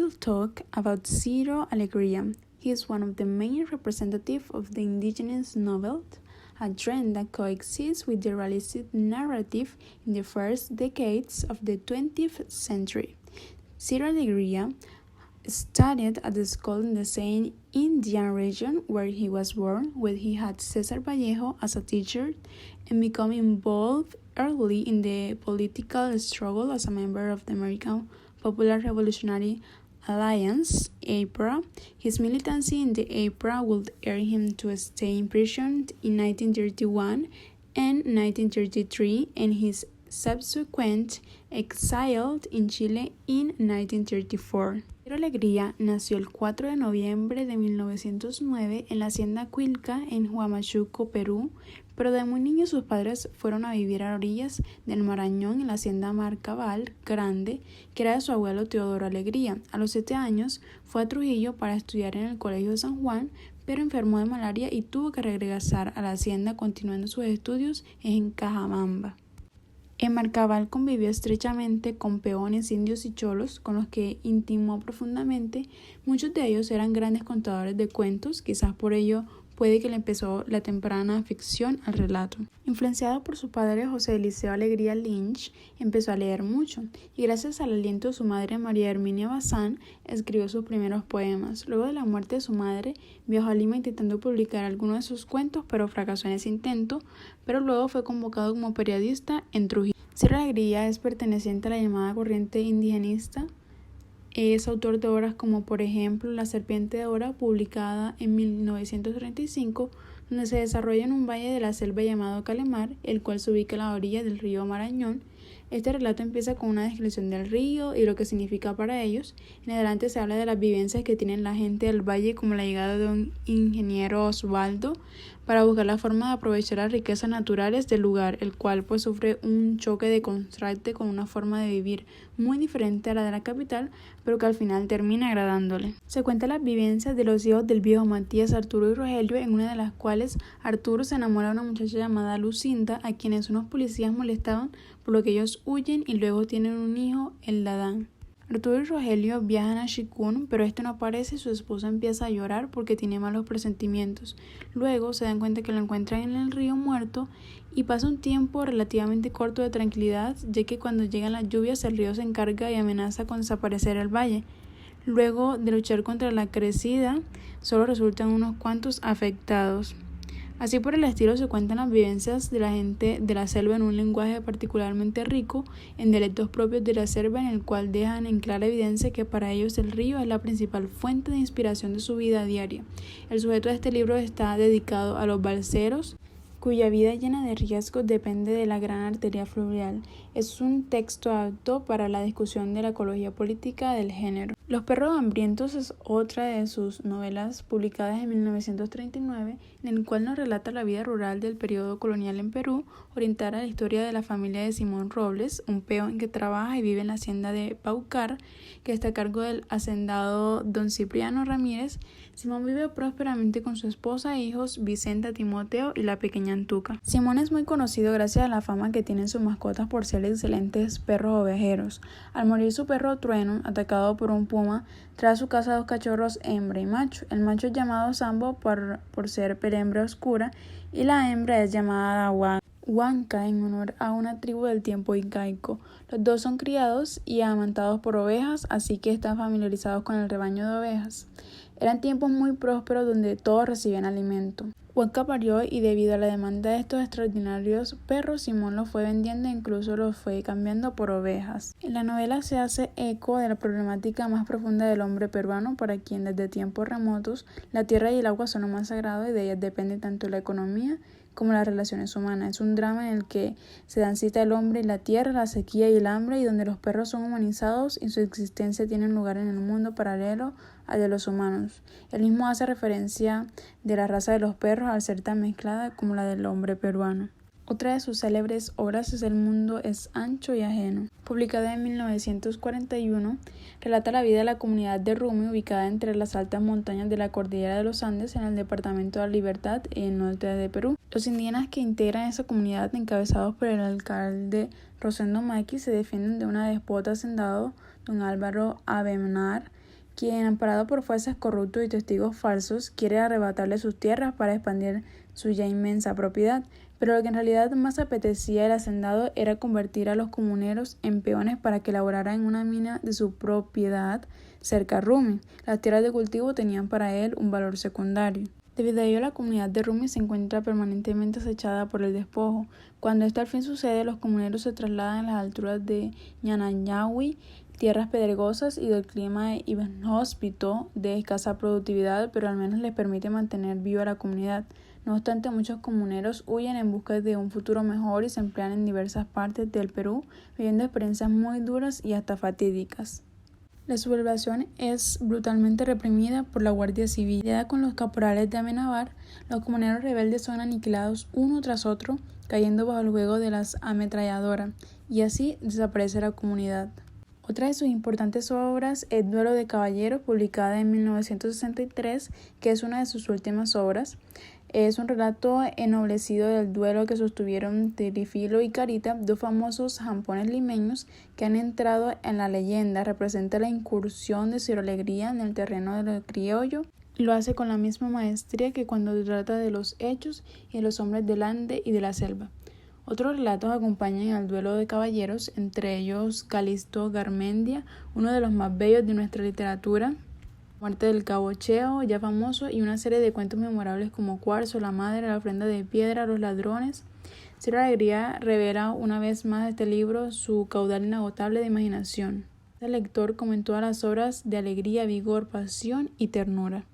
will talk about Ciro Alegría. He is one of the main representatives of the indigenous novel, a trend that coexists with the realistic narrative in the first decades of the 20th century. Ciro Alegría studied at the school in the same Indian region where he was born, where he had Cesar Vallejo as a teacher, and became involved early in the political struggle as a member of the American Popular Revolutionary Alliance, APRA. His militancy in the APRA would earn him to stay imprisoned in 1931 and 1933, and his subsequent exile in Chile in 1934. Ciro Alegría nació el 4 de noviembre de 1909 en la hacienda Cuilca en Huamachuco, Perú, pero de muy niño sus padres fueron a vivir a orillas del Marañón en la hacienda Marcabal Grande, que era de su abuelo Teodoro Alegría. A los 7 años fue a Trujillo para estudiar en el Colegio de San Juan, pero enfermó de malaria y tuvo que regresar a la hacienda continuando sus estudios en Cajabamba. En Marcabal convivió estrechamente con peones, indios y cholos, con los que intimó profundamente. Muchos de ellos eran grandes contadores de cuentos, quizás por ello puede que le empezó la temprana afición al relato. Influenciado por su padre José Eliseo Alegría Lynch, empezó a leer mucho, y gracias al aliento de su madre María Herminia Bazán, escribió sus primeros poemas. Luego de la muerte de su madre, viajó a Lima intentando publicar algunos de sus cuentos, pero fracasó en ese intento, pero luego fue convocado como periodista en Trujillo. Ciro Alegría es perteneciente a la llamada corriente indigenista. Es autor de obras como, por ejemplo, La serpiente de oro, publicada en 1935, donde se desarrolla en un valle de la selva llamado Calemar, el cual se ubica a la orilla del río Marañón. Este relato empieza con una descripción del río y lo que significa para ellos. En adelante se habla de las vivencias que tienen la gente del valle, como la llegada de un ingeniero Osvaldo para buscar la forma de aprovechar las riquezas naturales del lugar, el cual pues sufre un choque de contraste con una forma de vivir muy diferente a la de la capital, pero que al final termina agradándole. Se cuenta las vivencias de los hijos del viejo Matías, Arturo y Rogelio, en una de las cuales Arturo se enamora de una muchacha llamada Lucinda, a quienes unos policías molestaban, por lo que ellos huyen y luego tienen un hijo, el Dadán. Arturo y Rogelio viajan a Chicún, pero este no aparece y su esposa empieza a llorar porque tiene malos presentimientos. Luego se dan cuenta que lo encuentran en el río muerto y pasa un tiempo relativamente corto de tranquilidad, ya que cuando llegan las lluvias el río se encarga y amenaza con desaparecer el valle. Luego de luchar contra la crecida, solo resultan unos cuantos afectados. Así por el estilo se cuentan las vivencias de la gente de la selva en un lenguaje particularmente rico, en dialectos propios de la selva, en el cual dejan en clara evidencia que para ellos el río es la principal fuente de inspiración de su vida diaria. El sujeto de este libro está dedicado a los balseros, cuya vida llena de riesgos depende de la gran arteria fluvial. Es un texto apto para la discusión de la ecología política del género. Los perros hambrientos es otra de sus novelas publicadas en 1939, en el cual nos relata la vida rural del periodo colonial en Perú, orientada a la historia de la familia de Simón Robles, un peón que trabaja y vive en la hacienda de Paucar, que está a cargo del hacendado don Cipriano Ramírez. Simón vive prósperamente con su esposa e hijos Vicenta, Timoteo y la pequeña Antuca. Simón es muy conocido gracias a la fama que tienen sus mascotas por ser excelentes perros ovejeros. Al morir su perro Trueno, atacado por un puma, trae a su casa 2 cachorros, hembra y macho. El macho es llamado Sambo por ser pelembra oscura y la hembra es llamada Huanca en honor a una tribu del tiempo incaico. Los dos son criados y amamantados por ovejas, así que están familiarizados con el rebaño de ovejas. Eran tiempos muy prósperos donde todos recibían alimento. Huanca parió y debido a la demanda de estos extraordinarios perros, Simón los fue vendiendo e incluso los fue cambiando por ovejas. En la novela se hace eco de la problemática más profunda del hombre peruano, para quien desde tiempos remotos la tierra y el agua son lo más sagrado y de ellas depende tanto la economía como las relaciones humanas. Es un drama en el que se dan cita el hombre y la tierra, la sequía y el hambre, y donde los perros son humanizados y su existencia tiene lugar en el mundo paralelo al de los humanos. El mismo hace referencia de la raza de los perros al ser tan mezclada como la del hombre peruano. Otra de sus célebres obras es El mundo es ancho y ajeno. Publicada en 1941, relata la vida de la comunidad de Rumi, ubicada entre las altas montañas de la cordillera de los Andes en el departamento de La Libertad, en el norte de Perú. Los indígenas que integran esa comunidad, encabezados por el alcalde Rosendo Maqui, se defienden de una despota hacendado, don Álvaro Avenar, quien, amparado por fuerzas corruptos y testigos falsos, quiere arrebatarle sus tierras para expandir su ya inmensa propiedad, pero lo que en realidad más apetecía el hacendado era convertir a los comuneros en peones para que laboraran en una mina de su propiedad cerca a Rumi. Las tierras de cultivo tenían para él un valor secundario. Debido a ello, la comunidad de Rumi se encuentra permanentemente acechada por el despojo. Cuando esto al fin sucede, los comuneros se trasladan a las alturas de Ñanañahui, tierras pedregosas y del clima inhóspito de escasa productividad, pero al menos les permite mantener viva la comunidad. No obstante, muchos comuneros huyen en busca de un futuro mejor y se emplean en diversas partes del Perú, viviendo experiencias muy duras y hasta fatídicas. La sublevación es brutalmente reprimida por la Guardia Civil. Lidiada con los caporales de Amenábar, los comuneros rebeldes son aniquilados uno tras otro, cayendo bajo el juego de las ametralladoras, y así desaparece la comunidad. Otra de sus importantes obras es Duelo de Caballeros, publicada en 1963, que es una de sus últimas obras. Es un relato ennoblecido del duelo que sostuvieron Tirifilo y Carita, dos famosos jampones limeños que han entrado en la leyenda. Representa la incursión de Ciro Alegría en el terreno de lo criollo. Lo hace con la misma maestría que cuando trata de los hechos y de los hombres del Ande y de la selva. Otros relatos acompañan al duelo de caballeros, entre ellos Calixto Garmendia, uno de los más bellos de nuestra literatura, Muerte del Cabo Cheo, ya famoso, y una serie de cuentos memorables como Cuarzo, La Madre, La Ofrenda de Piedra, Los Ladrones. Ciro Alegría revela una vez más este libro su caudal inagotable de imaginación. El lector comentó a las obras de alegría, vigor, pasión y ternura.